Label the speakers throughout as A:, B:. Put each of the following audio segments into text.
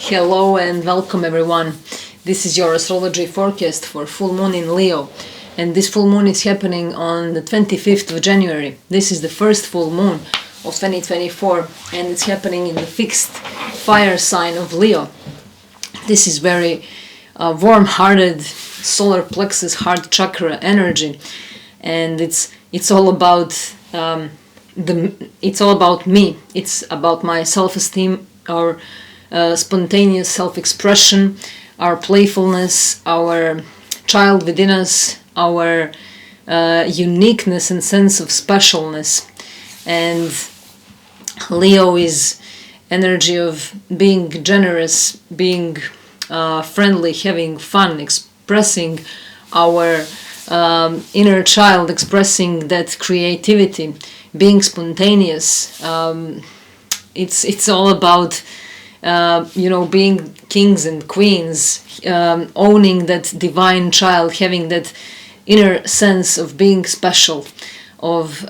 A: Hello and welcome everyone. This is your astrology forecast for full moon in Leo, and this full moon is happening on the 25th of January. This is the first full moon of 2024 and it's happening in the fixed fire sign of Leo. This is very warm-hearted solar plexus heart chakra energy, and it's all about it's all about me. It's about my self-esteem, our spontaneous self-expression, our playfulness, our child within us, our uniqueness and sense of specialness. And Leo is energy of being generous, being friendly, having fun, expressing our inner child, expressing that creativity, being spontaneous. It's all about being kings and queens, owning that divine child, having that inner sense of being special, of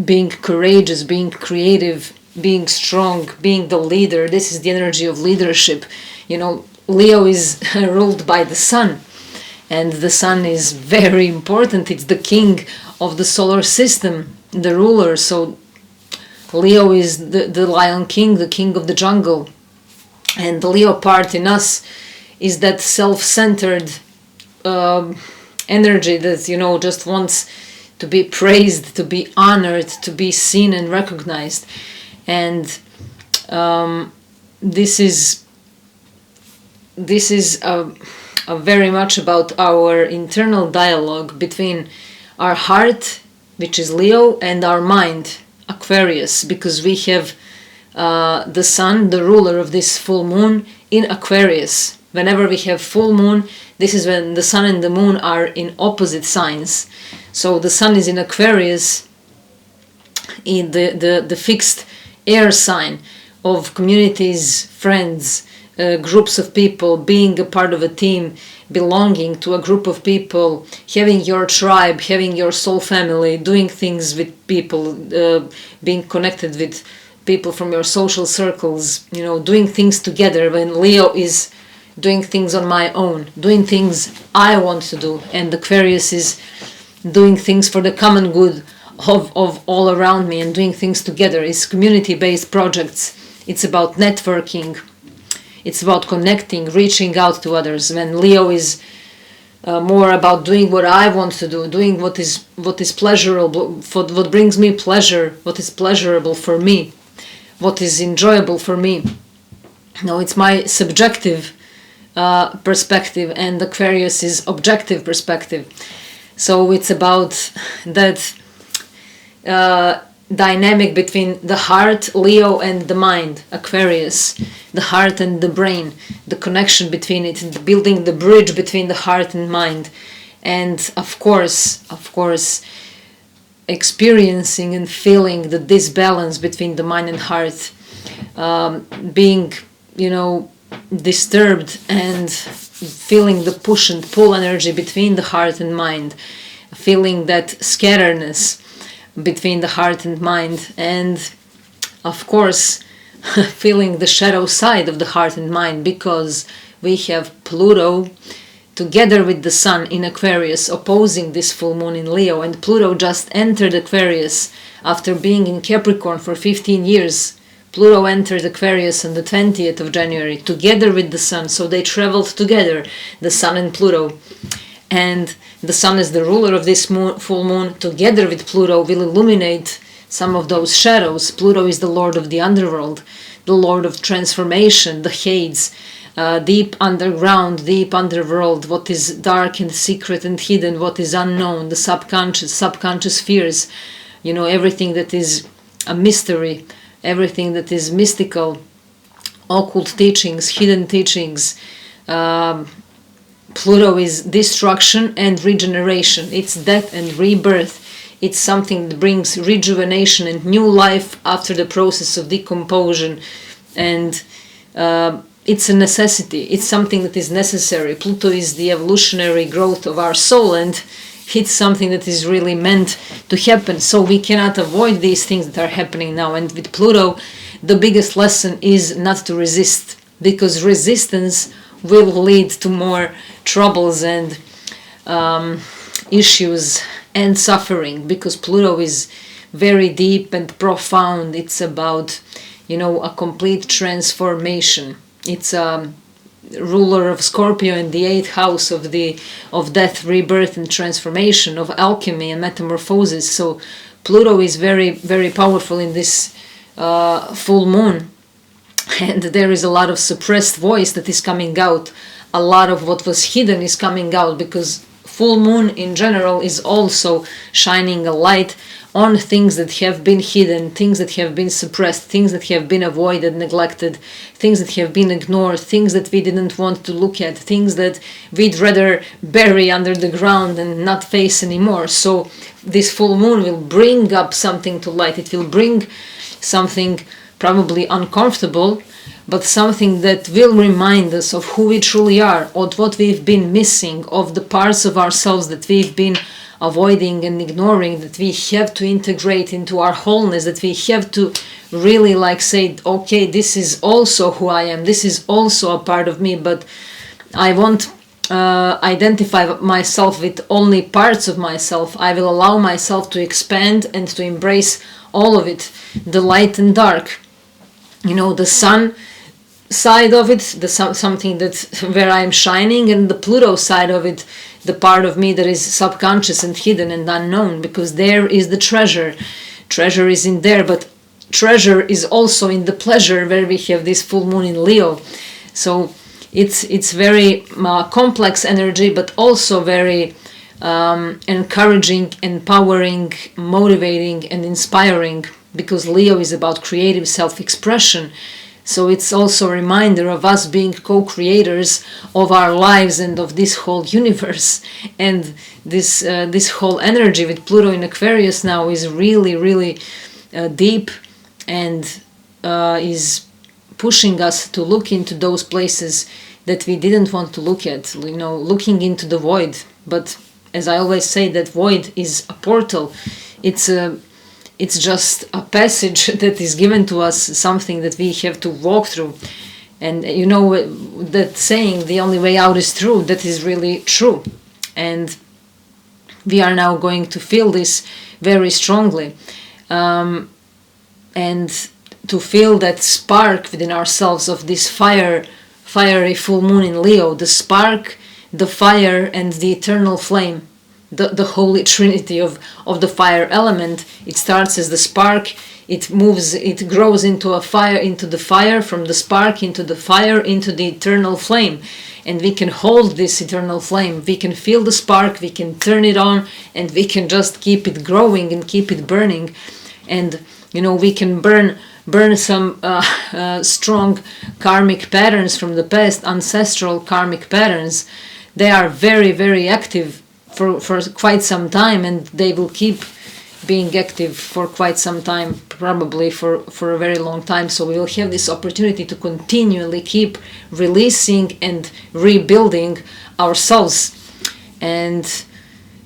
A: being courageous, being creative, being strong, being the leader. This is the energy of leadership. Leo is ruled by the sun, and the sun is very important. It's the king of the solar system, the ruler. So Leo is the lion king, the king of the jungle. And the Leo part in us is that self-centered energy that, just wants to be praised, to be honored, to be seen and recognized. And this is very much about our internal dialogue between our heart, which is Leo, and our mind, Aquarius, because we have the sun, the ruler of this full moon, in Aquarius. Whenever we have full moon, this is when the sun and the moon are in opposite signs. So the sun is in Aquarius, in the fixed air sign of communities, friends, groups of people, being a part of a team, belonging to a group of people, having your tribe, having your soul family, doing things with people, being connected with people from your social circles, doing things together. When Leo is doing things on my own, doing things I want to do, and Aquarius is doing things for the common good of all around me and doing things together. It's community-based projects. It's about networking. It's about connecting, reaching out to others. When Leo is more about doing what I want to do, doing what is pleasurable, for what brings me pleasure, what is pleasurable for me, what is enjoyable for me. It's my subjective perspective, and Aquarius is objective perspective. So it's about that dynamic between the heart, Leo, and the mind, Aquarius, the heart and the brain, the connection between it, building the bridge between the heart and mind, and of course, experiencing and feeling the disbalance between the mind and heart, being, disturbed, and feeling the push and pull energy between the heart and mind, feeling that scatteredness between the heart and mind, and of course feeling the shadow side of the heart and mind, because we have Pluto together with the sun in Aquarius opposing this full moon in Leo, and Pluto just entered Aquarius after being in Capricorn for 15 years. Pluto entered Aquarius on the 20th of January together with the sun, so they traveled together, the sun and Pluto. And the sun is the ruler of this full moon, together with Pluto, will illuminate some of those shadows. Pluto is the lord of the underworld, the lord of transformation, the Hades, deep underground, deep underworld, what is dark and secret and hidden, what is unknown, the subconscious fears, everything that is a mystery, everything that is mystical, occult teachings, hidden teachings. Pluto is destruction and regeneration. It's death and rebirth. It's something that brings rejuvenation and new life after the process of decomposition. And it's a necessity. It's something that is necessary. Pluto is the evolutionary growth of our soul, and it's something that is really meant to happen. So we cannot avoid these things that are happening now. And with Pluto, the biggest lesson is not to resist. because resistance will lead to more troubles and issues and suffering, because Pluto is very deep and profound. It's about, a complete transformation. It's a ruler of Scorpio in the 8th house of death, rebirth, and transformation, of alchemy and metamorphosis. So Pluto is very, very powerful in this full moon, and there is a lot of suppressed voice that is coming out. A lot of what was hidden is coming out, because full moon in general is also shining a light on things that have been hidden, things that have been suppressed, things that have been avoided, neglected, things that have been ignored, things that we didn't want to look at, things that we'd rather bury under the ground and not face anymore. So this full moon will bring up something to light. It will bring something probably uncomfortable, but something that will remind us of who we truly are, of what we've been missing, of the parts of ourselves that we've been avoiding and ignoring, that we have to integrate into our wholeness, that we have to really say, okay, this is also who I am, this is also a part of me, but I won't identify myself with only parts of myself. I will allow myself to expand and to embrace all of it, the light and dark, the sun side of it, something that where I'm shining, and the Pluto side of it, the part of me that is subconscious and hidden and unknown, because there is the treasure. Treasure is in there, but treasure is also in the pleasure, where we have this full moon in Leo. So it's very complex energy, but also very encouraging, empowering, motivating, and inspiring, because Leo is about creative self-expression. So it's also a reminder of us being co-creators of our lives and of this whole universe. And this whole energy with Pluto in Aquarius now is really, really deep, and is pushing us to look into those places that we didn't want to look at, looking into the void. But as I always say, that void is a portal. It's just a passage that is given to us, something that we have to walk through. And that saying, the only way out is through, that is really true. And we are now going to feel this very strongly. And to feel that spark within ourselves of this fiery full moon in Leo, the spark, the fire, and the eternal flame. The holy trinity of the fire element. It starts as the spark, it moves, it grows into a fire, into the fire, from the spark into the fire, into the eternal flame. And we can hold this eternal flame, we can feel the spark, we can turn it on, and we can just keep it growing and keep it burning. And we can burn some strong karmic patterns from the past, ancestral karmic patterns. They are very, very active for quite some time, and they will keep being active for quite some time, probably for a very long time. So we will have this opportunity to continually keep releasing and rebuilding ourselves and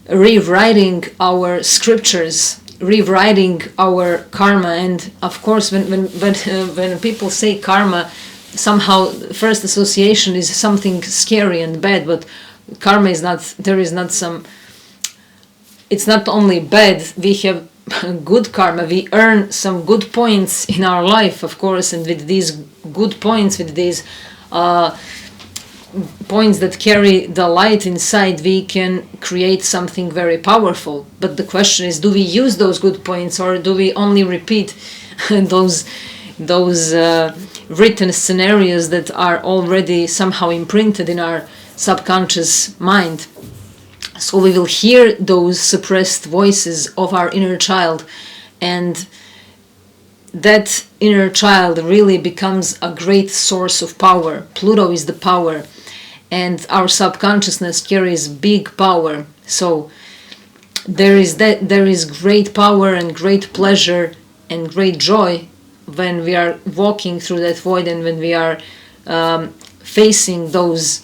A: rewriting our scriptures, rewriting our karma. And of course, when people say karma, somehow the first association is something scary and bad, but karma is not, it's not only bad, we have good karma, we earn some good points in our life, of course, and with these good points, with these points that carry the light inside, we can create something very powerful. But the question is, do we use those good points, or do we only repeat those written scenarios that are already somehow imprinted in our subconscious mind? So we will hear those suppressed voices of our inner child, and that inner child really becomes a great source of power. Pluto is the power, and our subconsciousness carries big power. So there is great power and great pleasure and great joy when we are walking through that void, and when we are facing those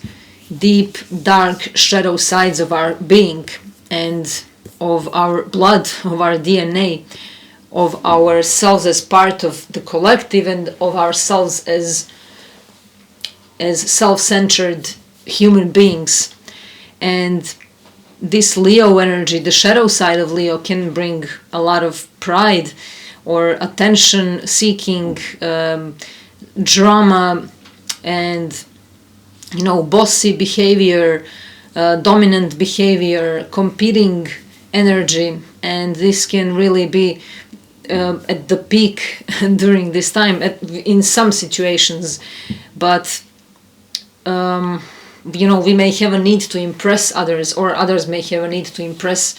A: deep, dark shadow sides of our being, and of our blood, of our DNA, of ourselves as part of the collective, and of ourselves as as self-centered human beings. And this Leo energy, the shadow side of Leo, can bring a lot of pride or attention seeking, drama, and bossy behavior, dominant behavior, competing energy. And this can really be at the peak during this time in some situations. But we may have a need to impress others, or others may have a need to impress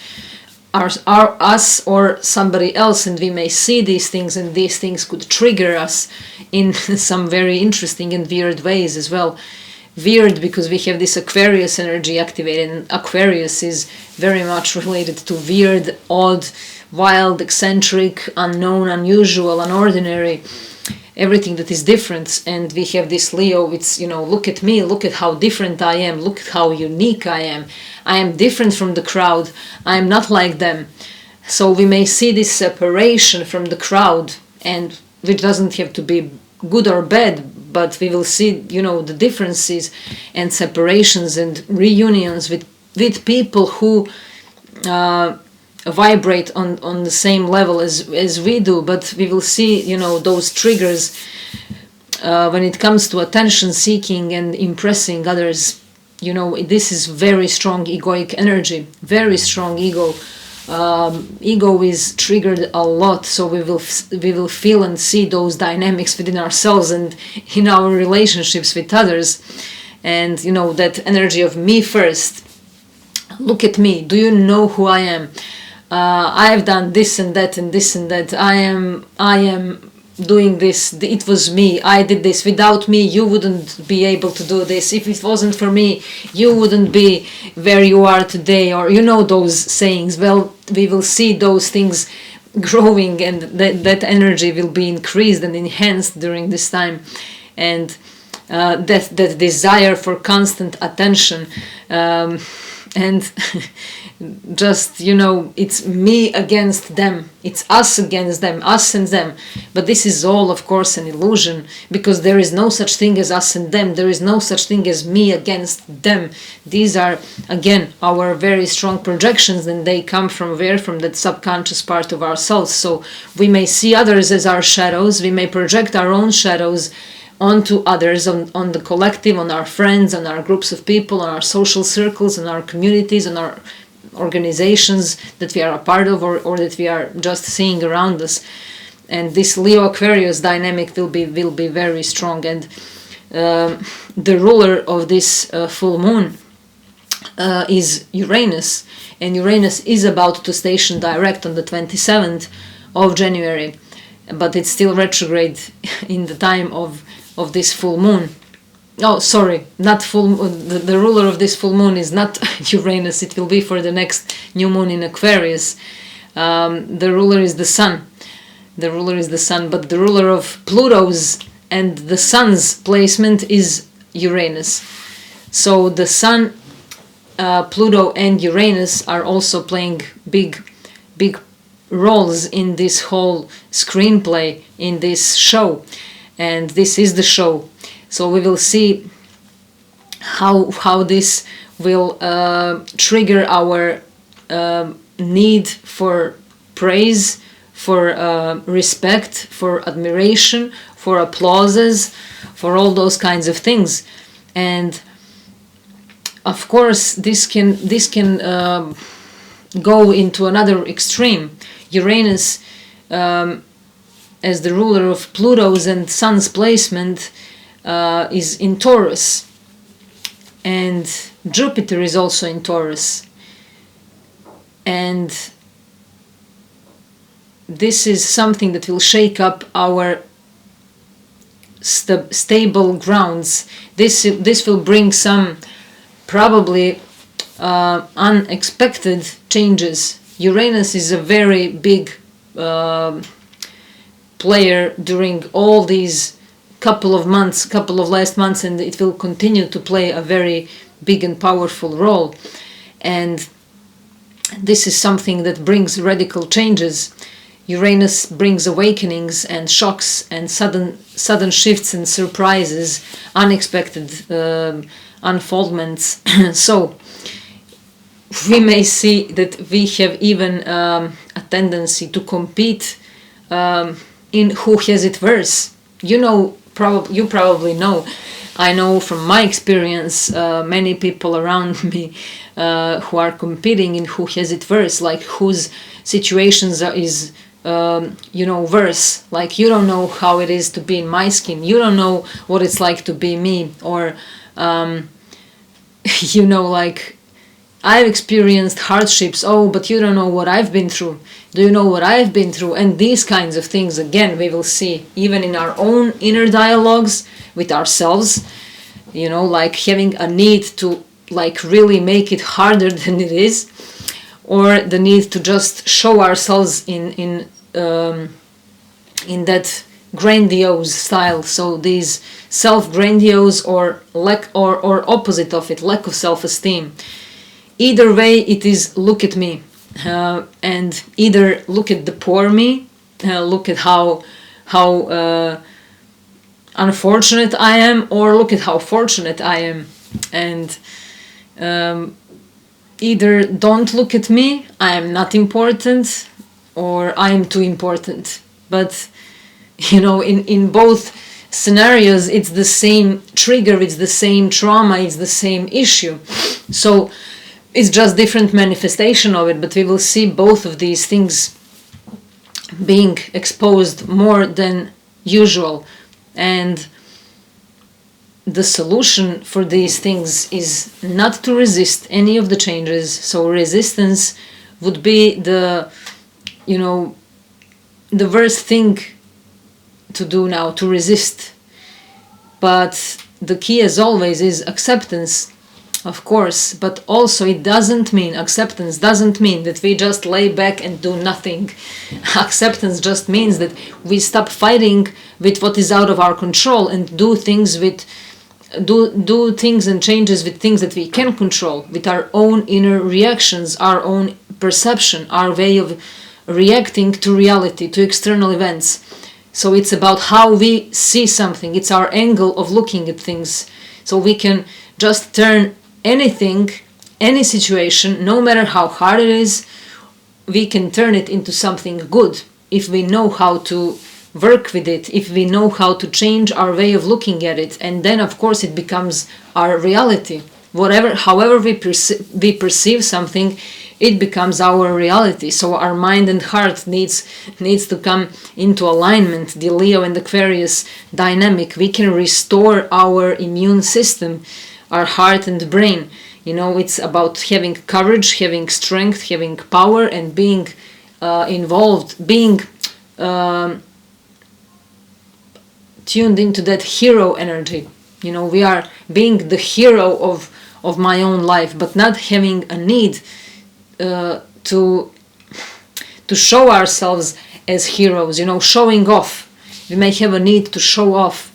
A: us or somebody else, and we may see these things, and these things could trigger us in some very interesting and weird ways as well. Weird because we have this Aquarius energy activated, and Aquarius is very much related to weird, odd, wild, eccentric, unknown, unusual, unordinary, everything that is different. And we have this Leo, it's, look at me, look at how different I am, look at how unique I am different from the crowd, I am not like them. So we may see this separation from the crowd, and which doesn't have to be good or bad, but we will see, the differences and separations and reunions with people who vibrate on the same level as we do. But we will see, those triggers when it comes to attention seeking and impressing others. This is very strong egoic energy, very strong ego. Ego is triggered a lot, so we will feel and see those dynamics within ourselves and in our relationships with others. And that energy of me first, look at me, do you know who I am? I've done this and that and this and that, I am doing this, it was me, I did this, without me you wouldn't be able to do this, if it wasn't for me you wouldn't be where you are today, or those sayings. Well, we will see those things growing, and that energy will be increased and enhanced during this time. And that desire for constant attention, and just it's me against them, it's us against them, us and them. But this is all, of course, an illusion, because there is no such thing as us and them, there is no such thing as me against them. These are, again, our very strong projections, and they come from where? From that subconscious part of ourselves. So we may see others as our shadows, we may project our own shadows onto others, on the collective, on our friends, on our groups of people, on our social circles, on our communities, on our organizations that we are a part of, or that we are just seeing around us. And this Leo Aquarius dynamic will be very strong. And the ruler of this full moon is Uranus, and Uranus is about to station direct on the 27th of January, but it's still retrograde in the time of this full moon. Oh, sorry, not full. The ruler of this full moon is not Uranus. It will be for the next new moon in Aquarius. The ruler is the sun. The ruler is the sun, but the ruler of Pluto's and the sun's placement is Uranus. So the sun, Pluto, and Uranus are also playing big roles in this whole screenplay, in this show. And this is the show. So we will see how this will trigger our need for praise, for respect, for admiration, for applauses, for all those kinds of things. And of course, this can go into another extreme. Uranus, as the ruler of Pluto's and Sun's placement, is in Taurus, and Jupiter is also in Taurus. And this is something that will shake up our stable grounds. This will bring some probably unexpected changes. Uranus is a very big player during all these couple of last months, and it will continue to play a very big and powerful role. And this is something that brings radical changes. Uranus brings awakenings and shocks and sudden shifts and surprises, unexpected unfoldments. So we may see that we have even a tendency to compete in who has it worse. You probably know. I know from my experience, many people around me who are competing in who has it worse, like whose situations is worse. Like, you don't know how it is to be in my skin. You don't know what it's like to be me. Or, like, I've experienced hardships. Oh, but you don't know what I've been through. Do you know what I've been through? And these kinds of things, again, we will see even in our own inner dialogues with ourselves, like having a need to like really make it harder than it is, or the need to just show ourselves in that grandiose style. So these self-grandiose or opposite of it, lack of self-esteem. Either way, it is look at me, and either look at the poor me, look at how unfortunate I am, or look at how fortunate I am. And either don't look at me, I am not important, or I am too important. But in both scenarios, it's the same trigger, it's the same trauma, it's the same issue. So it's just different manifestation of it, but we will see both of these things being exposed more than usual. And the solution for these things is not to resist any of the changes. So resistance would be the worst thing to do now, to resist. But the key, as always, is acceptance, of course, but also acceptance doesn't mean that we just lay back and do nothing. Acceptance just means that we stop fighting with what is out of our control and do things and changes with things that we can control, with our own inner reactions, our own perception, our way of reacting to reality, to external events. So it's about how we see something. It's our angle of looking at things. So we can just turn anything, any situation, no matter how hard it is, we can turn it into something good if we know how to work with it, if we know how to change our way of looking at it. And then, of course, it becomes our reality. However we perceive something, it becomes our reality. So our mind and heart needs to come into alignment. The Leo and Aquarius dynamic. We can restore our immune system, our heart and brain. It's about having courage, having strength, having power, and being involved, being tuned into that hero energy. We are being the hero of my own life, but not having a need to show ourselves as heroes, showing off. We may have a need to show off,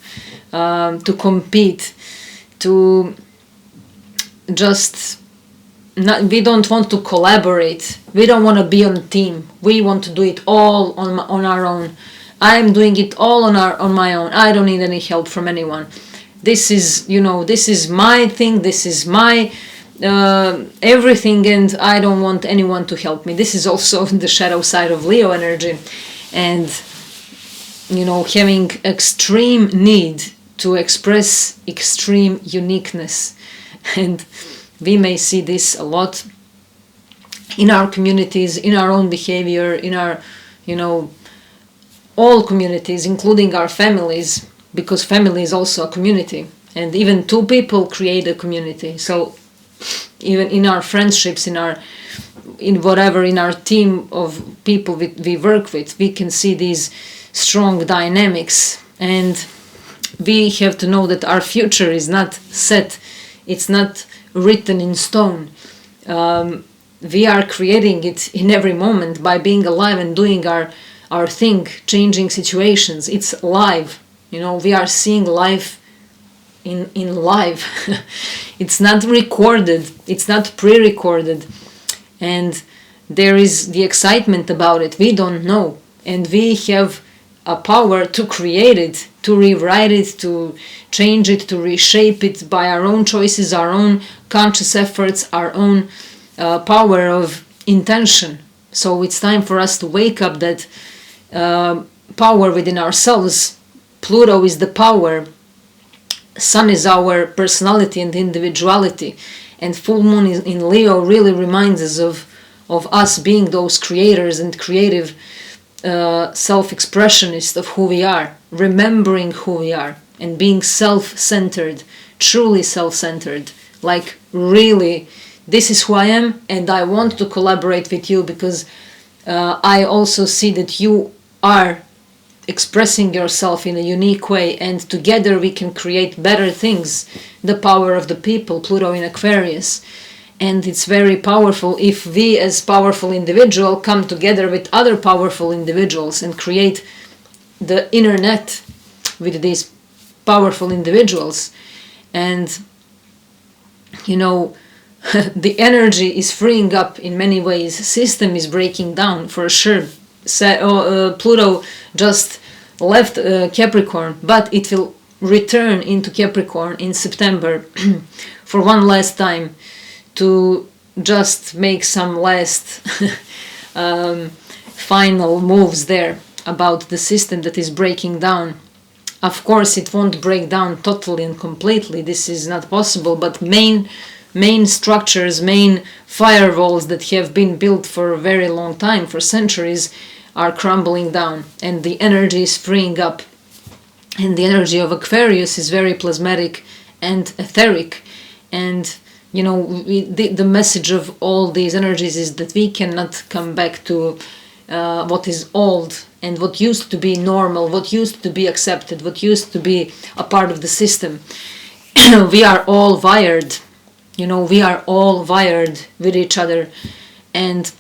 A: to compete, to just not, we don't want to collaborate. We don't want to be on a team. We want to do it all on our own. I'm doing it all on my own. I don't need any help from anyone. This is my thing. This is my everything, and I don't want anyone to help me. This is also the shadow side of Leo energy, and having extreme need to express extreme uniqueness. And we may see this a lot in our communities, in our own behavior, in our all communities, including our families, because family is also a community, and even two people create a community. So even in our friendships, in our team of people we work with, we can see these strong dynamics. And we have to know that our future is not set, it's not written in stone. We are creating it in every moment by being alive and doing our thing, changing situations. It's live. We are seeing life in live. It's not recorded, it's not pre-recorded, and there is the excitement about it. We don't know and we have a power to create it, to rewrite it, to change it, to reshape it by our own choices, our own conscious efforts, our own power of intention. So it's time for us to wake up that power within ourselves. Pluto is the power, Sun is our personality and individuality, and full moon in Leo really reminds us of us being those creators and creative self-expressionists of who we are, remembering who we are, and being self-centered, truly self-centered, like really, this is who I am, and I want to collaborate with you because I also see that you are expressing yourself in a unique way, and together we can create better things. The power of the people, Pluto in Aquarius. And it's very powerful if we as powerful individuals come together with other powerful individuals and create the internet with these powerful individuals. And you know, the energy is freeing up in many ways. System is breaking down for sure. Pluto just left Capricorn, but it will return into Capricorn in September for one last time to just make some last final moves there about the system that is breaking down. Of course, it won't break down totally and completely. This is not possible, but main structures, main firewalls that have been built for a very long time, for centuries, are crumbling down, and the energy is freeing up. And the energy of Aquarius is very plasmatic and etheric. And you know, the message of all these energies is that we cannot come back to what is old and what used to be normal, what used to be accepted, what used to be a part of the system. We are all wired, you know, we are all wired with each other, and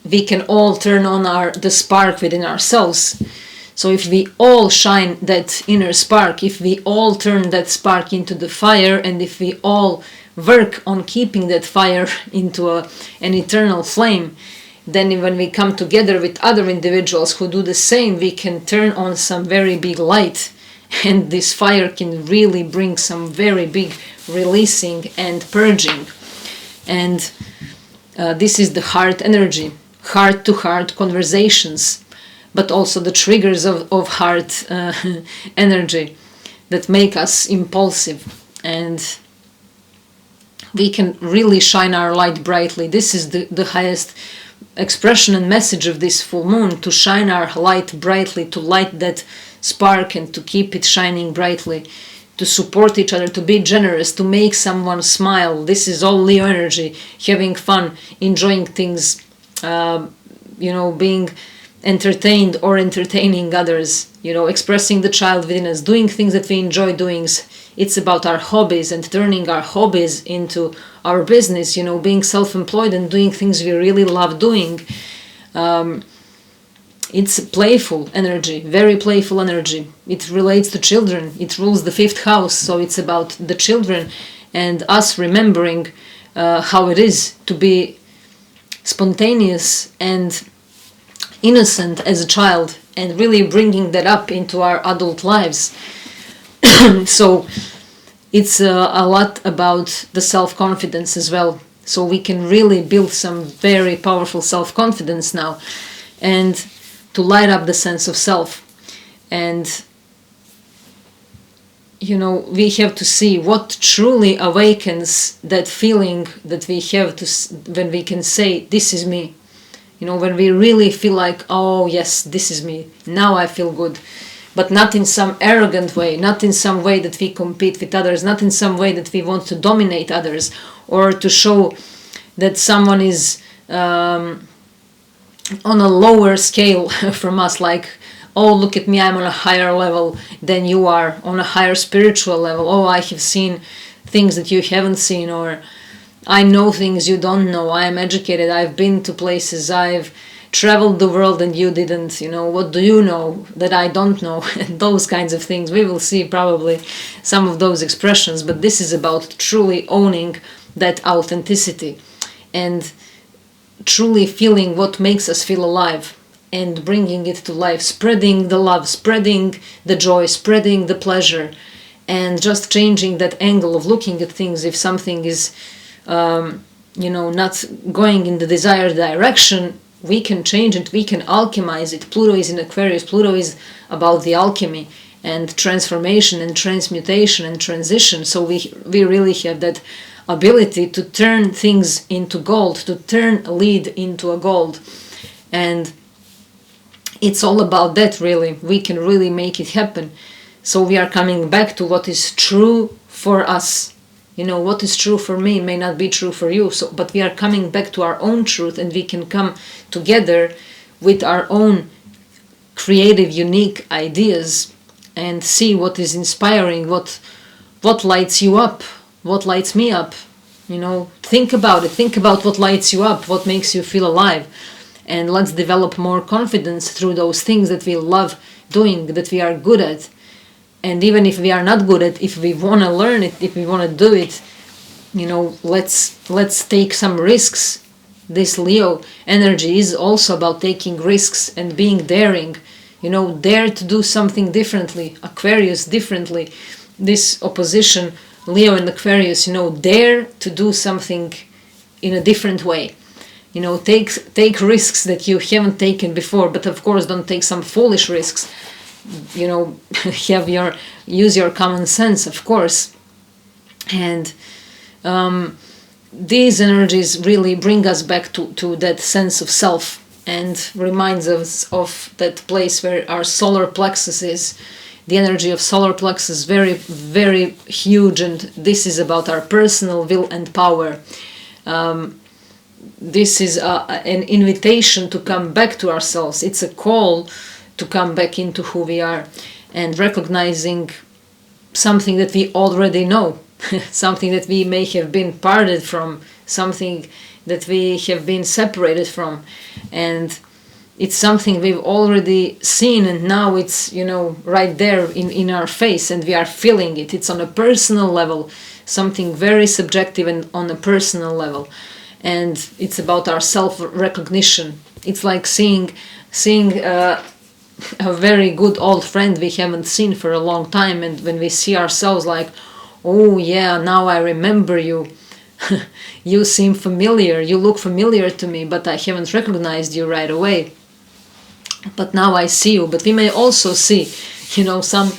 A: we can all turn on the spark within ourselves. So if we all shine that inner spark, if we all turn that spark into the fire, and if we all work on keeping that fire into an eternal flame, then when we come together with other individuals who do the same, we can turn on some very big light, and this fire can really bring some very big releasing and purging. And this is the heart energy, heart-to-heart conversations, but also the triggers of heart energy that make us impulsive, and we can really shine our light brightly. This is the highest expression and message of this full moon, to shine our light brightly, to light that spark and to keep it shining brightly, to support each other, to be generous, to make someone smile. This is all Leo energy, having fun, enjoying things, you know, being entertained or entertaining others, you know, expressing the child within us, doing things that we enjoy doing. It's about our hobbies and turning our hobbies into our business, you know, being self-employed and doing things we really love doing. It's playful energy, very playful energy. It relates to children. It rules the 5th house, so it's about the children and us remembering how it is to be spontaneous and innocent as a child, and really bringing that up into our adult lives. So it's a lot about the self-confidence as well. So we can really build some very powerful self-confidence now, and to light up the sense of self. And you know, we have to see what truly awakens that feeling that we have to, when we can say, this is me. You know, when we really feel like, oh yes, this is me, now I feel good. But not in some arrogant way, not in some way that we compete with others, not in some way that we want to dominate others, or to show that someone is on a lower scale from us, like, oh, look at me, I'm on a higher level than you are, on a higher spiritual level. Oh, I have seen things that you haven't seen, or I know things you don't know, I am educated, I've been to places, I've traveled the world and you didn't, you know, what do you know that I don't know? Those kinds of things. We will see probably some of those expressions, but this is about truly owning that authenticity and truly feeling what makes us feel alive. and bringing it to life, spreading the love, spreading the joy, spreading the pleasure, and just changing that angle of looking at things. If something is not going in the desired direction, we can change it, we can alchemize it. Pluto is in Aquarius. Pluto is about the alchemy and transformation and transmutation and transition. So we really have that ability to turn things into gold, to turn a lead into a gold. And it's all about that, really. We can really make it happen. So we are coming back to what is true for us. What is true for me may not be true for you. But we are coming back to our own truth, and we can come together with our own creative, unique ideas and see what is inspiring, what lights you up, what lights me up. Think about it. Think about what lights you up, what makes you feel alive. And let's develop more confidence through those things that we love doing, that we are good at. And even if we are not good at, if we want to learn it, if we want to do it, let's take some risks. This Leo energy is also about taking risks and being daring. Dare to do something differently. Aquarius differently. This opposition, Leo and Aquarius, dare to do something in a different way. Take risks that you haven't taken before, but of course don't take some foolish risks. Use your common sense, of course. And these energies really bring us back to that sense of self, and reminds us of that place where our solar plexus is. The energy of solar plexus is very, very huge, and this is about our personal will and power. This is an invitation to come back to ourselves. It's a call to come back into who we are, and recognizing something that we already know, something that we may have been parted from, something that we have been separated from, and it's something we've already seen, and now it's right there in our face, and we are feeling it. It's on a personal level, something very subjective and on a personal level, and it's about our self-recognition. It's like seeing a very good old friend we haven't seen for a long time, and when we see ourselves like, oh yeah, now I remember you. You seem familiar, you look familiar to me, but I haven't recognized you right away. But now I see you. But we may also see, some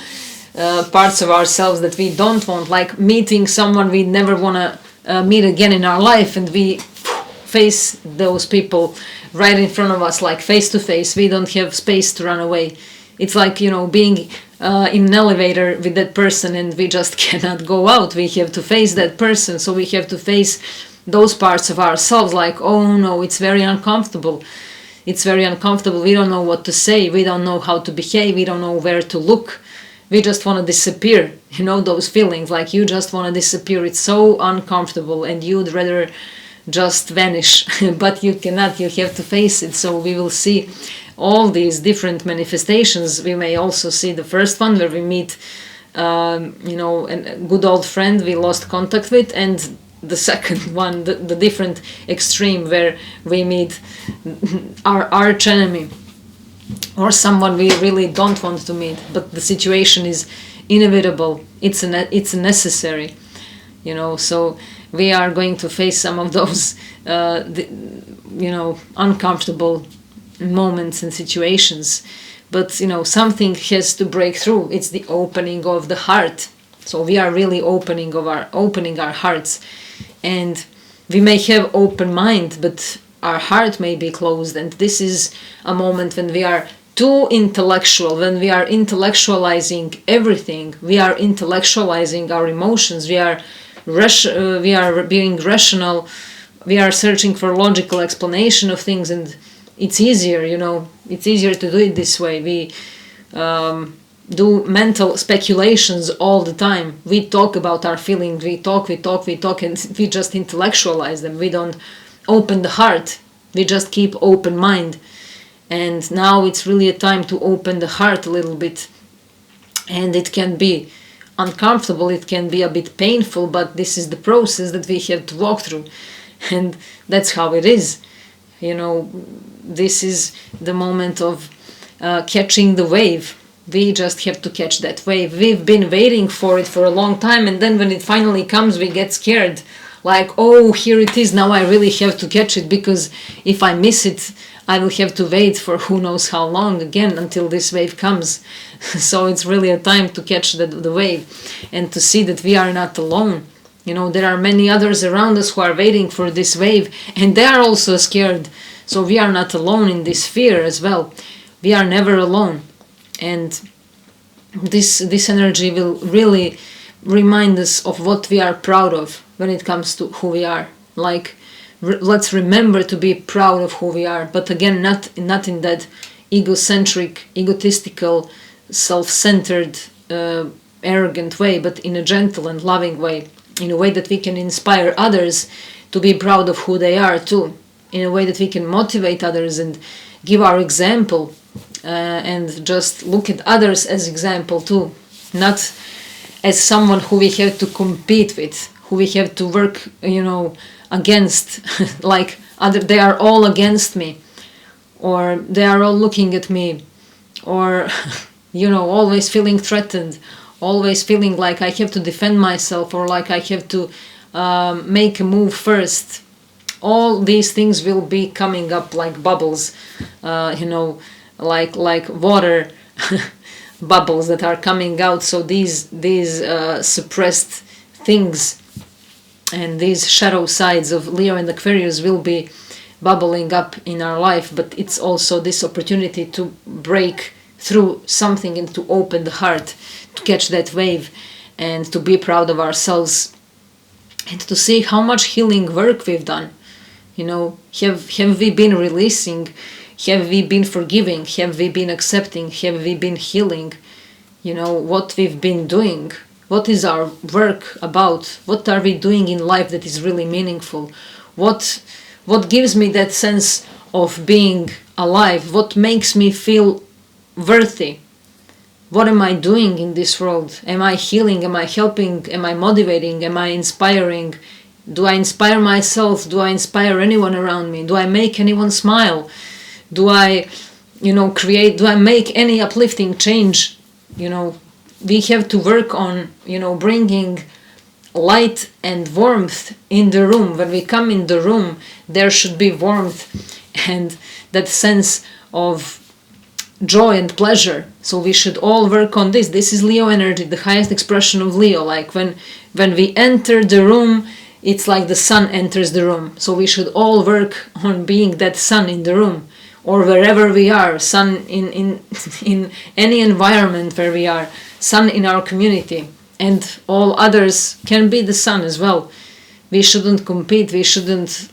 A: parts of ourselves that we don't want, like meeting someone we never want to meet again in our life, and we face those people right in front of us, like face to face. We don't have space to run away. It's like, being in an elevator with that person, and we just cannot go out. We have to face that person. So we have to face those parts of ourselves, like, oh no, it's very uncomfortable. It's very uncomfortable. We don't know what to say. We don't know how to behave. We don't know where to look. We just want to disappear. Those feelings, like you just want to disappear. It's so uncomfortable, and you'd rather just vanish, but you cannot. You have to face it. So we will see all these different manifestations. We may also see the first one where we meet a good old friend we lost contact with, and the second one, the different extreme, where we meet our arch enemy or someone we really don't want to meet, but the situation is inevitable. It's necessary, so we are going to face some of those uncomfortable moments and situations, but something has to break through. It's the opening of the heart. So we are really opening our hearts, and we may have open mind, but our heart may be closed. And this is a moment when we are too intellectual, when we are intellectualizing everything. We are intellectualizing our emotions. We are being rational. We are searching for logical explanation of things, and it's easier, it's easier to do it this way. We do mental speculations all the time. We talk about our feelings, we talk, and we just intellectualize them. We don't open the heart. We just keep open mind. And now it's really a time to open the heart a little bit. And it can be uncomfortable, it can be a bit painful, but this is the process that we have to walk through. And that's how it is. This is the moment of catching the wave. We just have to catch that wave. We've been waiting for it for a long time, and then when it finally comes, we get scared. Like, oh, here it is, now I really have to catch it, because if I miss it, I will have to wait for who knows how long again until this wave comes. So it's really a time to catch the wave and to see that we are not alone. There are many others around us who are waiting for this wave, and they are also scared. So we are not alone in this fear as well. We are never alone. And this energy will really remind us of what we are proud of when it comes to who we are. Like, let's remember to be proud of who we are, but again, not in that egocentric, egotistical, self-centered, arrogant way, but in a gentle and loving way, in a way that we can inspire others to be proud of who they are too, in a way that we can motivate others and give our example, and just look at others as example too, not as someone who we have to compete with, who we have to work, against, like they are all against me, or they are all looking at me, or always feeling threatened, always feeling like I have to defend myself, or like I have to make a move first. All these things will be coming up like bubbles, like water bubbles that are coming out. So these suppressed things and these shadow sides of Leo and Aquarius will be bubbling up in our life, but it's also this opportunity to break through something and to open the heart, to catch that wave and to be proud of ourselves and to see how much healing work we've done. Have we been releasing? Have we been forgiving? Have we been accepting? Have we been healing? What we've been doing. What is our work about? What are we doing in life that is really meaningful? What gives me that sense of being alive? What makes me feel worthy? What am I doing in this world? Am I healing? Am I helping? Am I motivating? Am I inspiring? Do I inspire myself? Do I inspire anyone around me? Do I make anyone smile? Do I, do I make any uplifting change? We have to work on, bringing light and warmth in the room. When we come in the room, there should be warmth and that sense of joy and pleasure. So we should all work on this. This is Leo energy, the highest expression of Leo. Like when we enter the room, it's like the sun enters the room. So we should all work on being that sun in the room, or wherever we are, sun in any environment where we are, sun in our community, and all others can be the sun as well. We shouldn't compete, we shouldn't,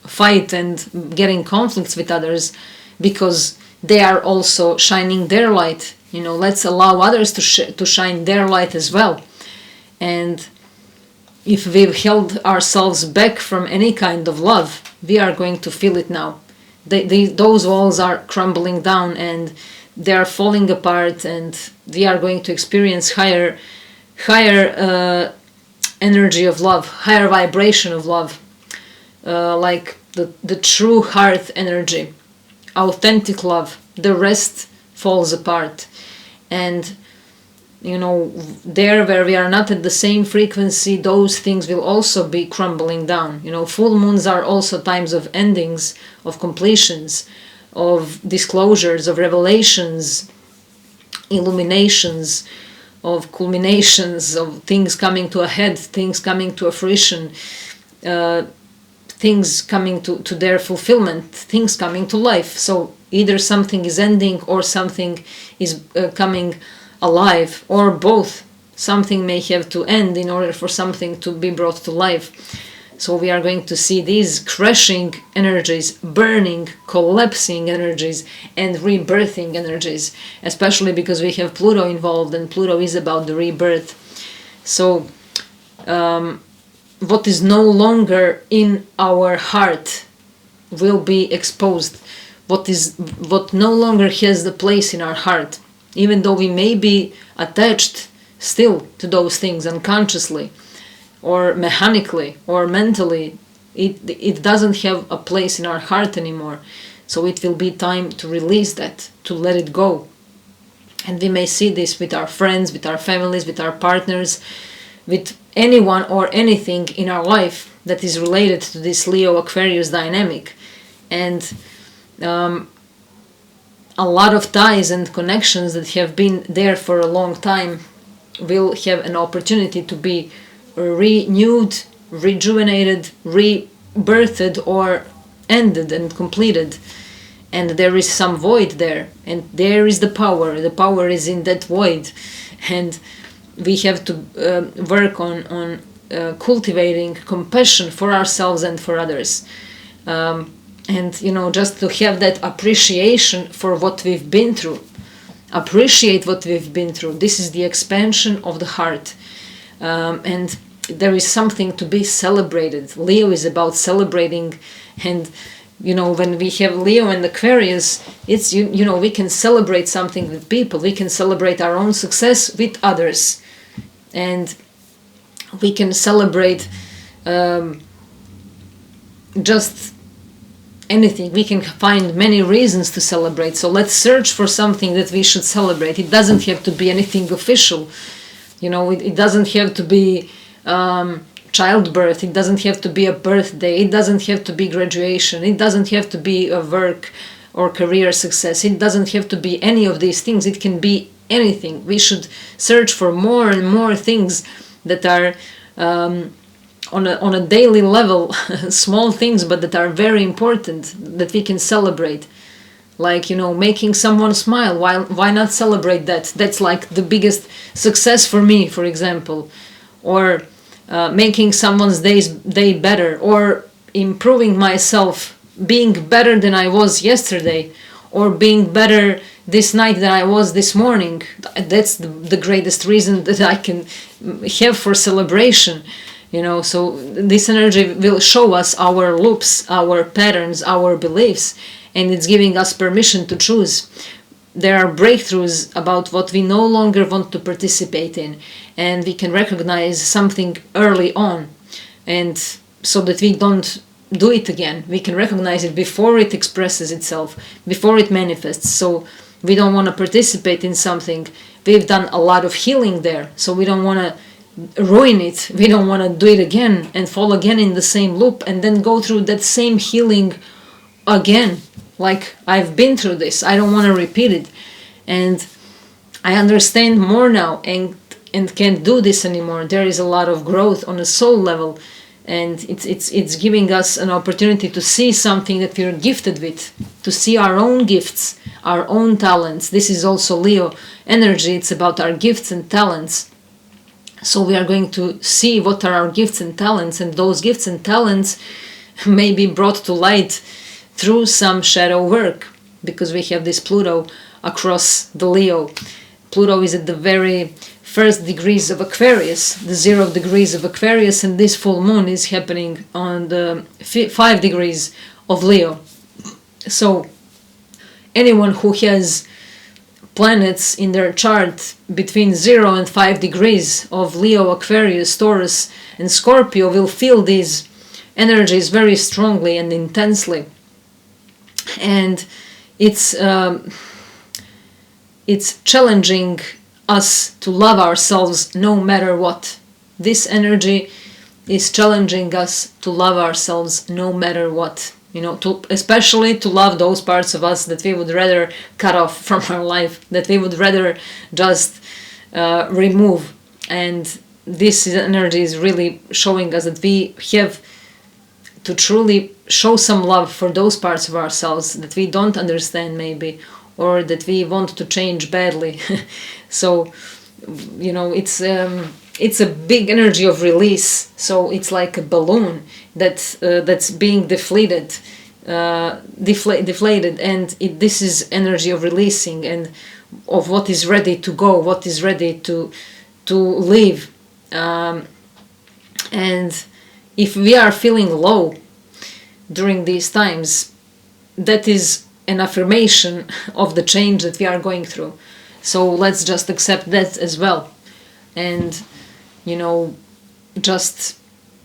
A: fight and get in conflicts with others, because they are also shining their light. Let's allow others to shine their light as well. And if we've held ourselves back from any kind of love, we are going to feel it now. Those walls are crumbling down and they are falling apart, and we are going to experience higher energy of love, higher vibration of love, like the true heart energy, authentic love. The rest falls apart. And there where we are not at the same frequency, those things will also be crumbling down. Full moons are also times of endings, of completions, of disclosures, of revelations, illuminations, of culminations, of things coming to a head, things coming to a fruition, things coming to their fulfillment, things coming to life. So either something is ending or something is coming alive, or both. Something may have to end in order for something to be brought to life. So we are going to see these crashing energies, burning, collapsing energies, and rebirthing energies, especially because we have Pluto involved, and Pluto is about the rebirth. So what is no longer in our heart will be exposed. What no longer has the place in our heart, even though we may be attached still to those things unconsciously or mechanically or mentally, it doesn't have a place in our heart anymore. So it will be time to release that, to let it go. And we may see this with our friends, with our families, with our partners, with anyone or anything in our life that is related to this Leo Aquarius dynamic. And a lot of ties and connections that have been there for a long time will have an opportunity to be renewed, rejuvenated, rebirthed, or ended and completed. And there is some void there, and there is the power is in that void. And we have to work on cultivating compassion for ourselves and for others, and just to have that appreciation for what we've been through. Appreciate what we've been through. This is the expansion of the heart, and there is something to be celebrated. Leo is about celebrating. And when we have Leo and Aquarius, it's we can celebrate something with people. We can celebrate our own success with others, and we can celebrate just anything. We can find many reasons to celebrate. So let's search for something that we should celebrate. It doesn't have to be anything official. It doesn't have to be childbirth. It doesn't have to be a birthday. It doesn't have to be graduation. It doesn't have to be a work or career success. It doesn't have to be any of these things. It can be anything. We should search for more and more things that are on a daily level, small things, but that are very important, that we can celebrate. Like, making someone smile. Why not celebrate that? That's like the biggest success for me, for example. Or making someone's day better, or improving myself, being better than I was yesterday, or being better this night than I was this morning. That's the greatest reason that I can have for celebration. So this energy will show us our loops, our patterns, our beliefs, and it's giving us permission to choose. There are breakthroughs about what we no longer want to participate in, and we can recognize something early on, and so that we don't do it again. We can recognize it before it expresses itself, before it manifests. So we don't want to participate in something. We've done a lot of healing there, so we don't want to ruin it. We don't want to do it again and fall again in the same loop and then go through that same healing again. Like, I've been through this, I don't want to repeat it. And I understand more now and can't do this anymore. There is a lot of growth on a soul level, and it's giving us an opportunity to see something that we're gifted with, to see our own gifts, our own talents. This is also Leo energy. It's about our gifts and talents. So we are going to see what are our gifts and talents, and those gifts and talents may be brought to light through some shadow work, because we have this Pluto across the Leo. Pluto is at the very first degrees of Aquarius, the 0 degrees of Aquarius, and this full moon is happening on the 5 degrees of Leo. So anyone who has planets in their chart between 0 and 5 degrees of Leo, Aquarius, Taurus, and Scorpio will feel these energies very strongly and intensely. And it's challenging us to love ourselves no matter what. This energy is challenging us to love ourselves no matter what. Especially to love those parts of us that we would rather cut off from our life, that we would rather just remove. And this energy is really showing us that we have to truly show some love for those parts of ourselves that we don't understand maybe, or that we want to change badly. So, it's a big energy of release. So it's like a balloon that's being deflated, and this is energy of releasing and of what is ready to go, what is ready to leave. And if we are feeling low during these times, that is an affirmation of the change that we are going through. So let's just accept that as well. And, just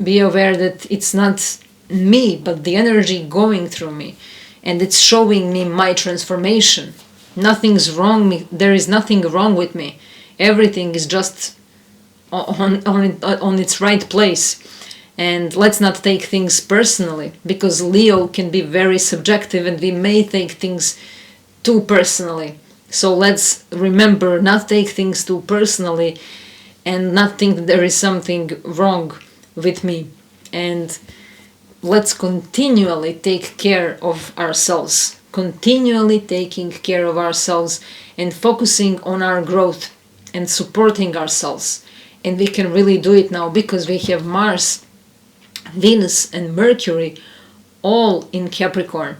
A: be aware that it's not me, but the energy going through me, and it's showing me my transformation. Nothing's wrong. There is nothing wrong with me. Everything is just on its right place. And let's not take things personally, because Leo can be very subjective and we may take things too personally. So let's remember not take things too personally and not think that there is something wrong with me. And let's continually take care of ourselves, continually taking care of ourselves and focusing on our growth and supporting ourselves. And we can really do it now because we have Mars, Venus and Mercury all in Capricorn,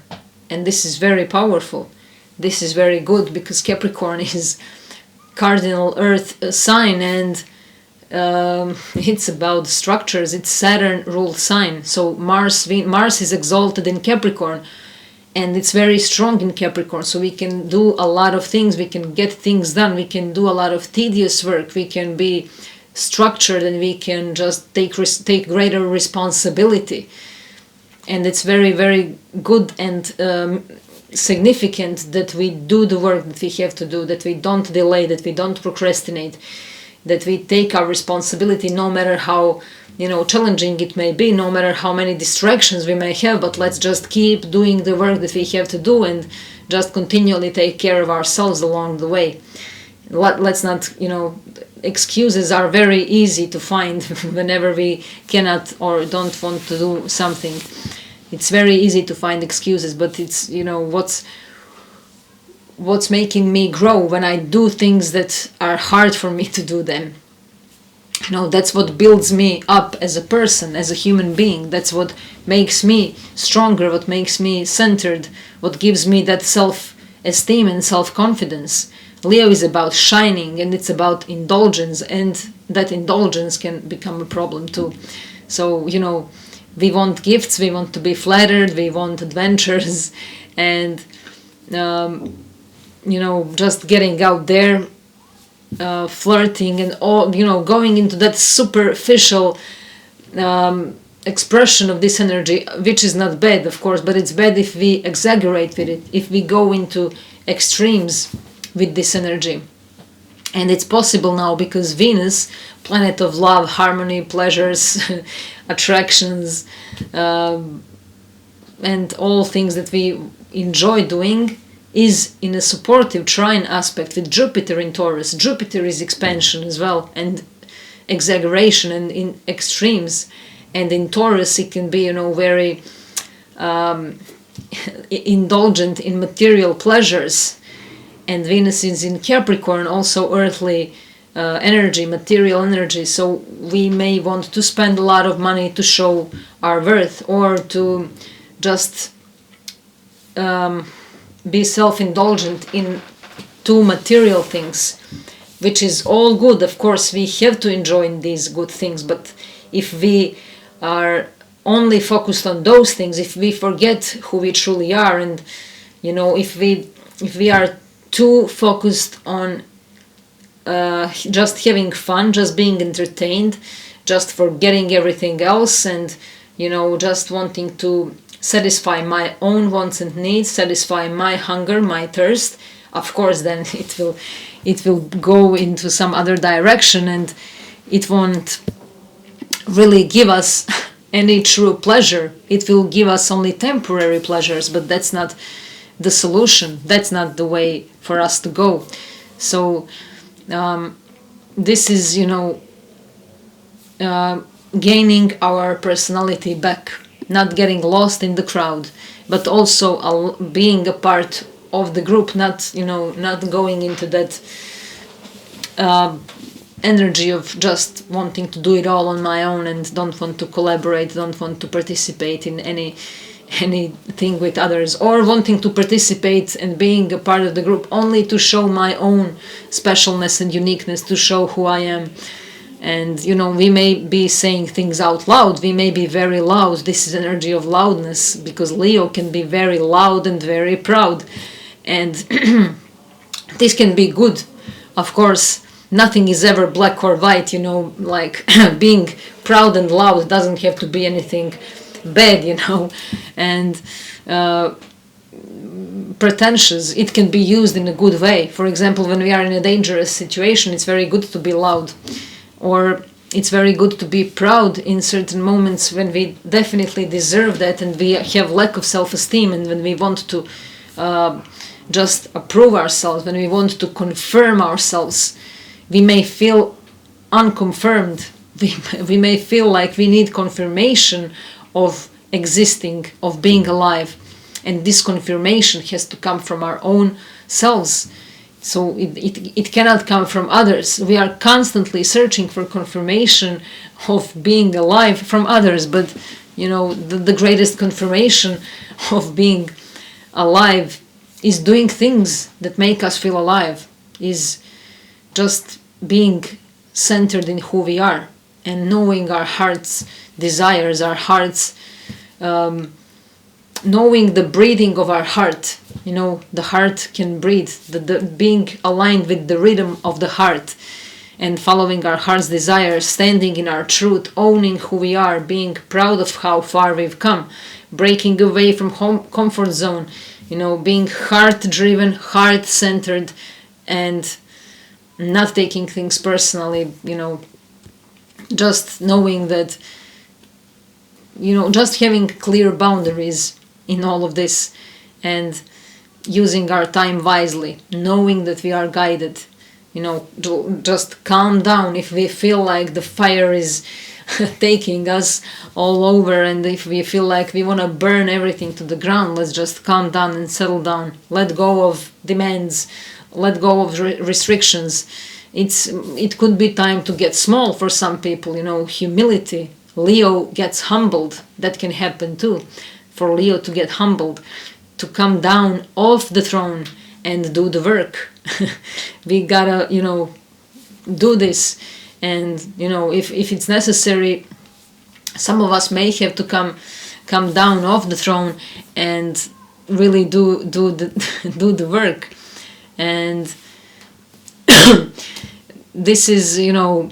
A: and this is very powerful. This is very good because Capricorn is cardinal earth sign, and it's about structures. It's Saturn ruled sign, so Mars is exalted in Capricorn, and it's very strong in Capricorn, so we can do a lot of things. We can get things done. We can do a lot of tedious work. We can be structured, and we can just take greater responsibility. And it's very, very good and significant that we do the work that we have to do, that we don't delay, that we don't procrastinate, that we take our responsibility, no matter how challenging it may be, no matter how many distractions we may have, but let's just keep doing the work that we have to do and just continually take care of ourselves along the way. Let's not, excuses are very easy to find whenever we cannot or don't want to do something. It's very easy to find excuses, but it's, what's making me grow when I do things that are hard for me to do them. That's what builds me up as a person, as a human being. That's what makes me stronger, what makes me centered, what gives me that self-esteem and self-confidence. Leo is about shining, and it's about indulgence, and that indulgence can become a problem too. So, we want gifts, we want to be flattered, we want adventures, and, just getting out there, flirting and all, going into that superficial expression of this energy, which is not bad, of course, but it's bad if we exaggerate with it, if we go into extremes with this energy. And it's possible now because Venus, planet of love, harmony, pleasures, attractions, and all things that we enjoy doing, is in a supportive trine aspect with Jupiter in Taurus. Jupiter is expansion as well, and exaggeration and in extremes. And in Taurus it can be, very indulgent in material pleasures. And Venus is in Capricorn, also earthly energy, material energy. So we may want to spend a lot of money to show our worth, or to just be self-indulgent in too material things, which is all good. Of course, we have to enjoy these good things, but if we are only focused on those things, if we forget who we truly are, and if we are too focused on just having fun, just being entertained, just forgetting everything else, and just wanting to satisfy my own wants and needs, satisfy my hunger, my thirst, of course then it will go into some other direction, and it won't really give us any true pleasure. It will give us only temporary pleasures, but that's not the solution. That's not the way for us to go. So this is, gaining our personality back, not getting lost in the crowd, but also being a part of the group, not going into that energy of just wanting to do it all on my own and don't want to collaborate, don't want to participate in anything with others, or wanting to participate and being a part of the group only to show my own specialness and uniqueness, to show who I am. And we may be saying things out loud, we may be very loud. This is energy of loudness, because Leo can be very loud and very proud, and this can be good. Of course, nothing is ever black or white, like being proud and loud doesn't have to be anything bad, you know, and pretentious. It can be used in a good way. For example, when we are in a dangerous situation, it's very good to be loud, or it's very good to be proud in certain moments when we definitely deserve that, and we have lack of self-esteem, and when we want to just approve ourselves, when we want to confirm ourselves. We may feel unconfirmed. We may feel like we need confirmation of existing, of being alive. And this confirmation has to come from our own selves. So it cannot come from others. We are constantly searching for confirmation of being alive from others. But, you know, the greatest confirmation of being alive is doing things that make us feel alive, is just being centered in who we are and knowing our heart's desires, our heart's knowing the breathing of our heart. You know, the heart can breathe, the being aligned with the rhythm of the heart and following our heart's desires, standing in our truth, owning who we are, being proud of how far we've come, breaking away from comfort zone, you know, being heart-driven, heart-centered, and not taking things personally, you know, just knowing that, you know, just having clear boundaries in all of this and using our time wisely, knowing that we are guided, you know, just calm down if we feel like the fire is taking us all over, and if we feel like we want to burn everything to the ground, let's just calm down and settle down, let go of demands, let go of restrictions. It could be time to get small for some people, you know, humility. Leo gets humbled. That can happen too. For Leo to get humbled, to come down off the throne and do the work. We gotta, you know, do this. And, you know, if it's necessary, some of us may have to come down off the throne and really do the work. And this is, you know,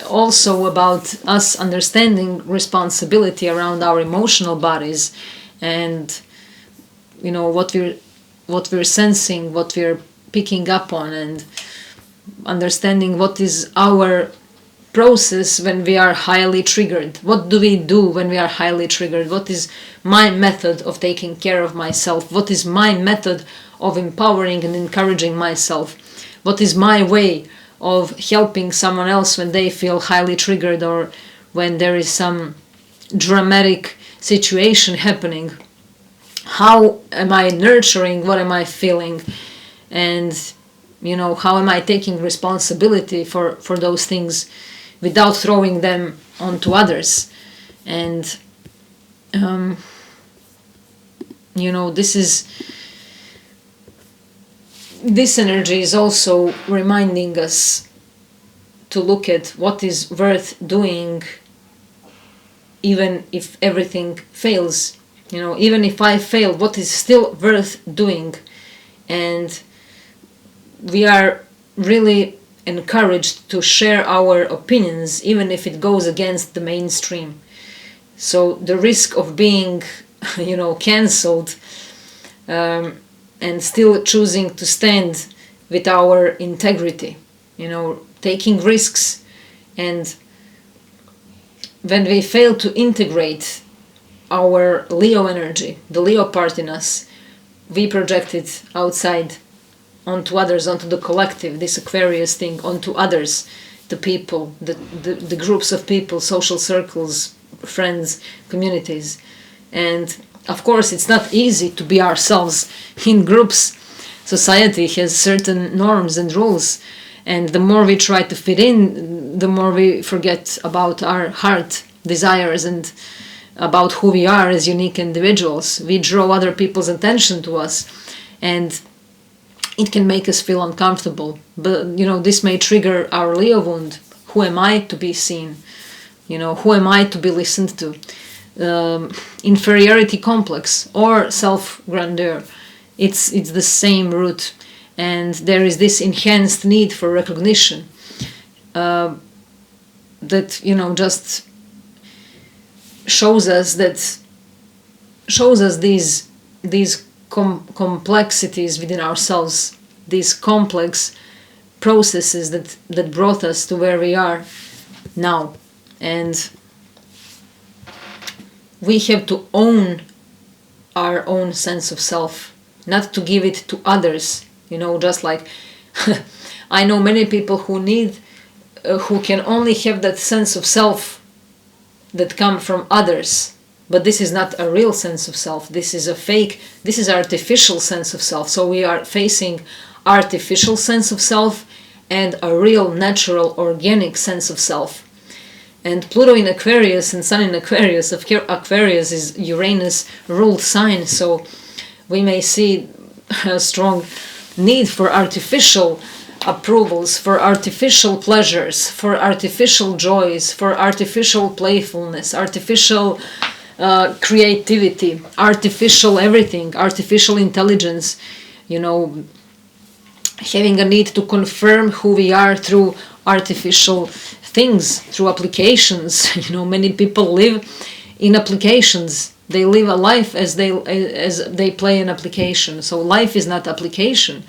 A: also about us understanding responsibility around our emotional bodies, and, you know, what we're sensing, what we're picking up on, and understanding what is our process when we are highly triggered. What do we do when we are highly triggered? What is my method of taking care of myself? What is my method of empowering and encouraging myself? What is my way of helping someone else when they feel highly triggered, or when there is some dramatic situation happening? How am I nurturing what am I feeling? And, you know, how am I taking responsibility for those things without throwing them onto others? And, you know, this energy is also reminding us to look at what is worth doing, even if everything fails. You know, even if I fail, what is still worth doing? And we are really encouraged to share our opinions, even if it goes against the mainstream. So the risk of being, you know, cancelled, and still choosing to stand with our integrity, you know, taking risks. And when we fail to integrate our Leo energy, the Leo part in us, we project it outside onto others, onto the collective, this Aquarius thing, onto others, the people, the groups of people, social circles, friends, communities. And of course, it's not easy to be ourselves in groups. Society has certain norms and rules, and the more we try to fit in, the more we forget about our heart desires and about who we are as unique individuals. We draw other people's attention to us, and it can make us feel uncomfortable. But, you know, this may trigger our Leo wound. Who am I to be seen? You know, who am I to be listened to? Inferiority complex or self-grandeur, it's the same root, and there is this enhanced need for recognition, that, you know, just shows us these complexities within ourselves, these complex processes that brought us to where we are now. And we have to own our own sense of self, not to give it to others, just like I know many people who can only have that sense of self that come from others, but this is not a real sense of self. This is a fake, this is artificial sense of self. So we are facing artificial sense of self and a real, natural, organic sense of self. And Pluto in Aquarius and Sun in Aquarius, Aquarius is Uranus ruled sign, so we may see a strong need for artificial approvals, for artificial pleasures, for artificial joys, for artificial playfulness, artificial creativity, artificial everything, artificial intelligence, having a need to confirm who we are through artificial things, through applications. Many people live in applications. They live a life as they play an application. So life is not application.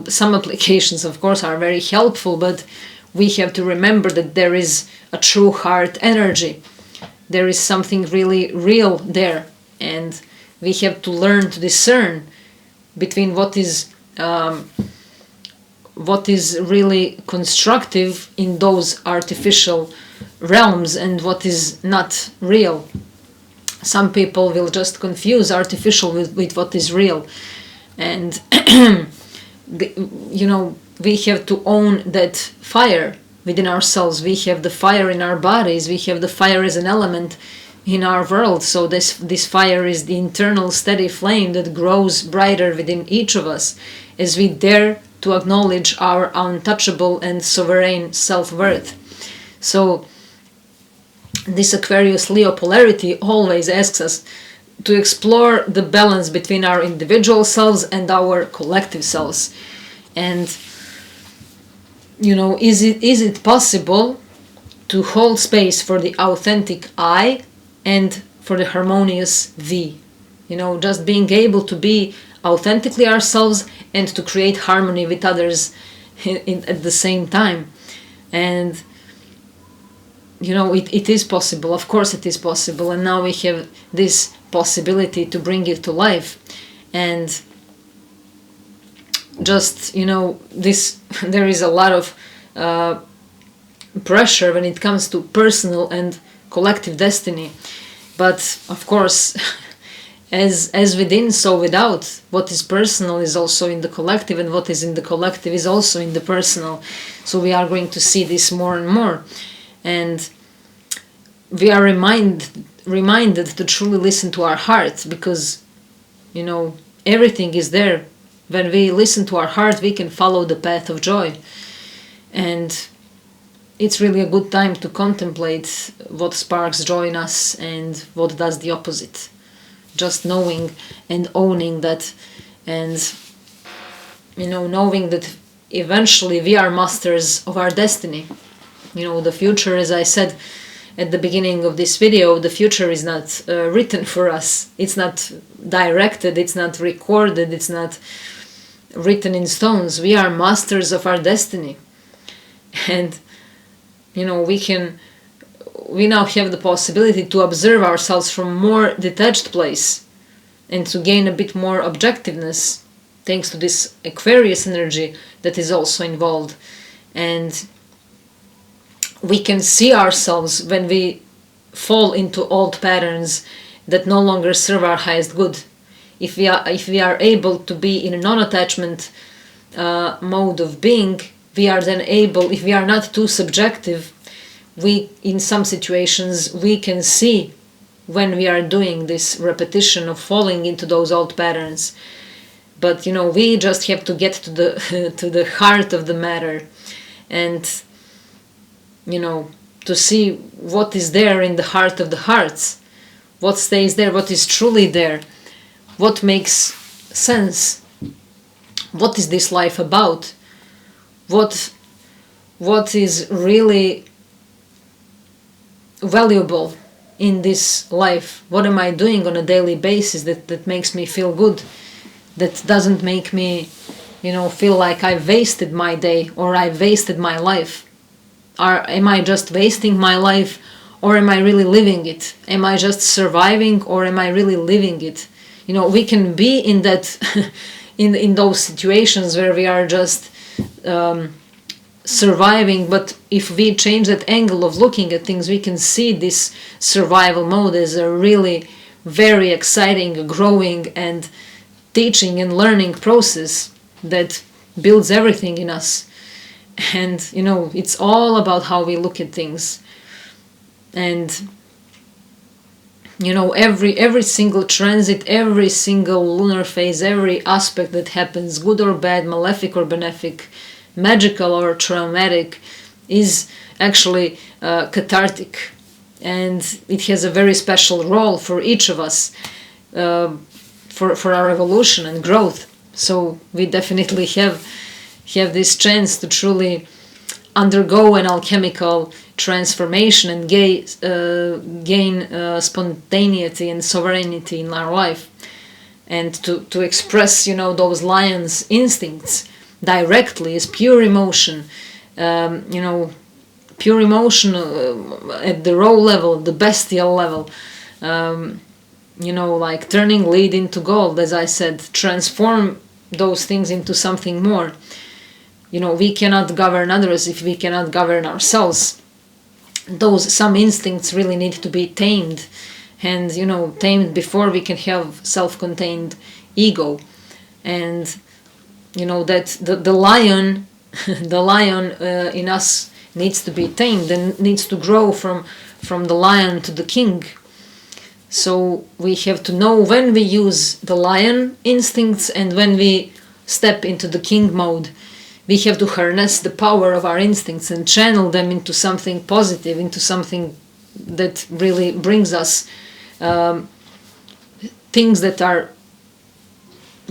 A: Some applications, of course, are very helpful, but we have to remember that there is a true heart energy. There is something really real there, and we have to learn to discern between what is really constructive in those artificial realms and what is not real. Some people will just confuse artificial with what is real, and we have to own that fire within ourselves. We have the fire in our bodies. We have the fire as an element in our world. So this fire is the internal steady flame that grows brighter within each of us as we dare to acknowledge our untouchable and sovereign self-worth. So this Aquarius Leo polarity always asks us to explore the balance between our individual selves and our collective selves. And is it possible to hold space for the authentic I and for the harmonious V? Just being able to be authentically ourselves and to create harmony with others at the same time. And it is possible. Of course it is possible, and now we have this possibility to bring it to life. And just there is a lot of pressure when it comes to personal and collective destiny, but of course as within, so without. What is personal is also in the collective, and what is in the collective is also in the personal. So we are going to see this more and more, and we are reminded to truly listen to our heart, because everything is there. When we listen to our heart, we can follow the path of joy, and it's really a good time to contemplate what sparks joy in us and what does the opposite. Just knowing and owning that, and knowing that eventually we are masters of our destiny. The future, as I said at the beginning of this video, the future is not written for us. It's not directed, it's not recorded, it's not written in stones. We are masters of our destiny, and we now have the possibility to observe ourselves from a more detached place and to gain a bit more objectiveness thanks to this Aquarius energy that is also involved. And we can see ourselves when we fall into old patterns that no longer serve our highest good. If we are able to be in a non-attachment mode of being, we are then able, if we are not too subjective, in some situations we can see when we are doing this repetition of falling into those old patterns. But we just have to get to the to the heart of the matter, and to see what is there in the heart of the hearts, what stays there, what is truly there, what makes sense, what is this life about, what is really valuable, in this life? What am I doing on a daily basis that makes me feel good, that doesn't make me, feel like I wasted my day or I wasted my life? Am I just wasting my life, or am I really living it? Am I just surviving, or am I really living it? We can be in that in those situations where we are just surviving, but if we change that angle of looking at things, we can see this survival mode as a really very exciting, growing and teaching and learning process that builds everything in us. And it's all about how we look at things. And every single transit, every single lunar phase, every aspect that happens, good or bad, malefic or benefic, magical or traumatic, is actually cathartic, and it has a very special role for each of us, for our evolution and growth. So we definitely have this chance to truly undergo an alchemical transformation and gain spontaneity and sovereignty in our life, and to express those lion's instincts directly as pure emotion, pure emotion at the raw level, the bestial level, like turning lead into gold, as I said, transform those things into something more. We cannot govern others if we cannot govern ourselves. Some instincts really need to be tamed, and tamed before we can have self-contained ego. And that the lion the lion in us needs to be tamed and needs to grow from the lion to the king. So we have to know when we use the lion instincts and when we step into the king mode. We have to harness the power of our instincts and channel them into something positive, into something that really brings us things that are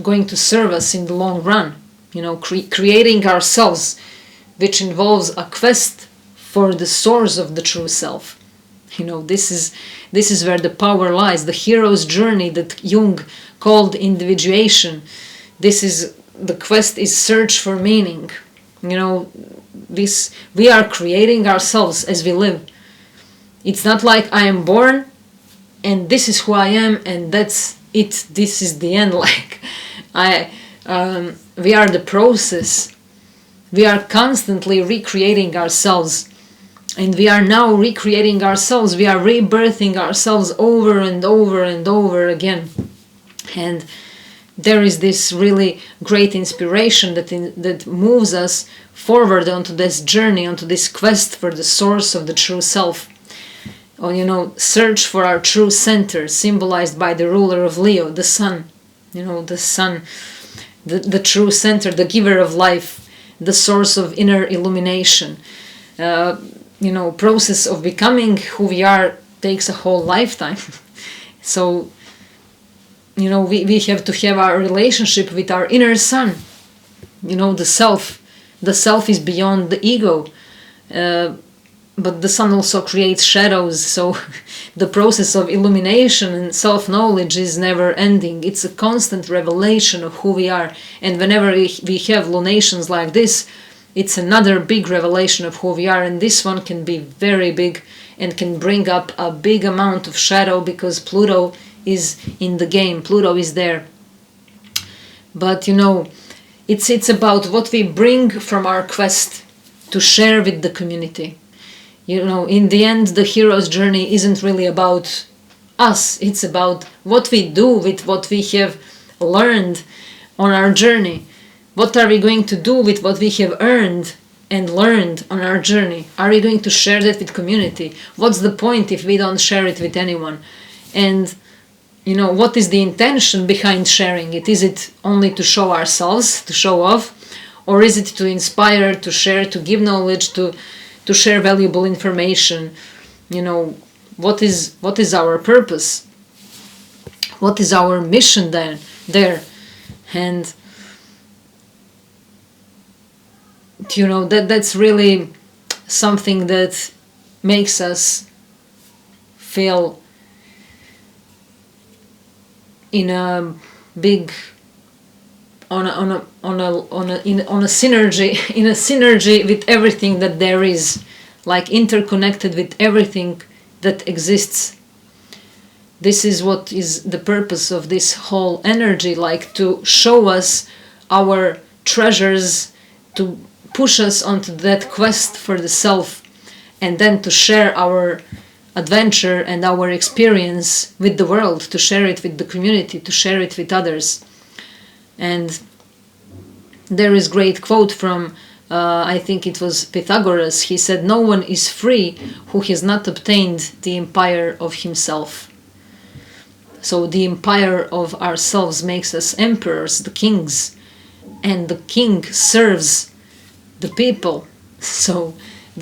A: going to serve us in the long run. Creating ourselves, which involves a quest for the source of the true self. This is where the power lies, the hero's journey that Jung called individuation. The quest is search for meaning. We are creating ourselves as we live. It's not like I am born and this is who I am and that's it. This is the end. We are the process. We are constantly recreating ourselves, and we are now recreating ourselves. We are rebirthing ourselves over and over and over again. And there is this really great inspiration that moves us forward onto this journey, onto this quest for the source of the true self. Search for our true center, symbolized by the ruler of Leo, the sun. The sun, the true center, the giver of life, the source of inner illumination. Process of becoming who we are takes a whole lifetime. So we have to have our relationship with our inner sun, the self. The self is beyond the ego, but the sun also creates shadows, so the process of illumination and self-knowledge is never ending. It's a constant revelation of who we are, and whenever we have lunations like this, it's another big revelation of who we are, and this one can be very big and can bring up a big amount of shadow because Pluto is in the game. Pluto is there. But it's about what we bring from our quest to share with the community. In the end, the hero's journey isn't really about us. It's about what we do with what we have learned on our journey. What are we going to do with what we have earned and learned on our journey? Are we going to share that with community? What's the point if we don't share it with anyone? And what is the intention behind sharing it? Is it only to show ourselves, to show off? Or is it to inspire, to share, to give knowledge, to share valuable information? What is our purpose? What is our mission then there? And that's really something that makes us feel in a big on a synergy, in a synergy with everything that there is, like interconnected with everything that exists. This is what is the purpose of this whole energy, like to show us our treasures, to push us onto that quest for the self, and then to share our adventure and our experience with the world, to share it with the community, to share it with others. And there is great quote from I think it was Pythagoras. He said, "No one is free who has not obtained the empire of himself." So the empire of ourselves makes us emperors, the kings, and the king serves the people. So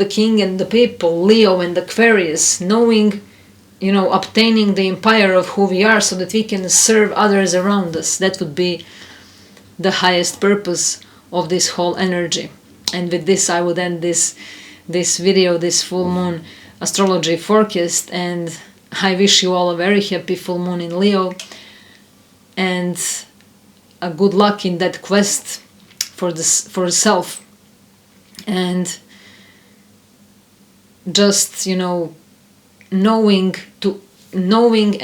A: the king and the people, Leo and Aquarius, knowing, obtaining the empire of who we are so that we can serve others around us. That would be the highest purpose of this whole energy. And with this I would end this video, this full moon astrology forecast, and I wish you all a very happy full moon in Leo and a good luck in that quest for self, and just knowing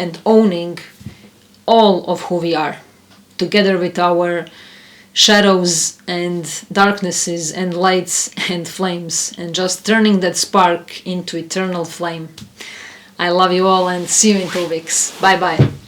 A: and owning all of who we are, together with our shadows and darknesses and lights and flames, and just turning that spark into eternal flame. I love you all and see you in 2 weeks. Bye bye.